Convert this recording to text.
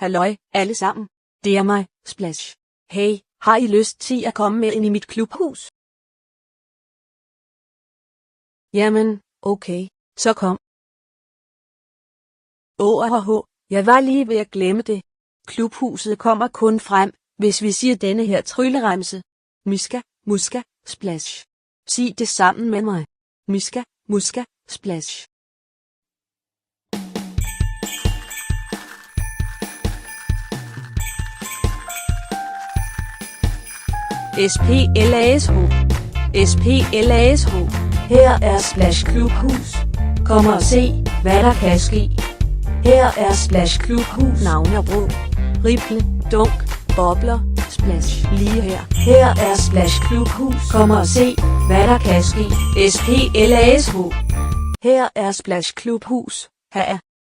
Halløj, alle sammen. Det er mig, Splash. Hey, har I lyst til at komme med ind i mit klubhus? Jamen, okay, så kom. Jeg var lige ved at glemme det. Klubhuset kommer kun frem, hvis vi siger denne her trylleremse. Miska, muska, splash. Sig det sammen med mig. Miska, muska, splash. SPLASH. SPLASH. Her er Splash Klubhus. Kom og se, hvad der kan ske. Her er Splash Klubhus. Navnebrug. Ripple, dunk, bobler, splash. Lige her. Her er Splash Klubhus. Kom og se, hvad der kan ske. SPLASH. Her er Splash Klubhus. Her er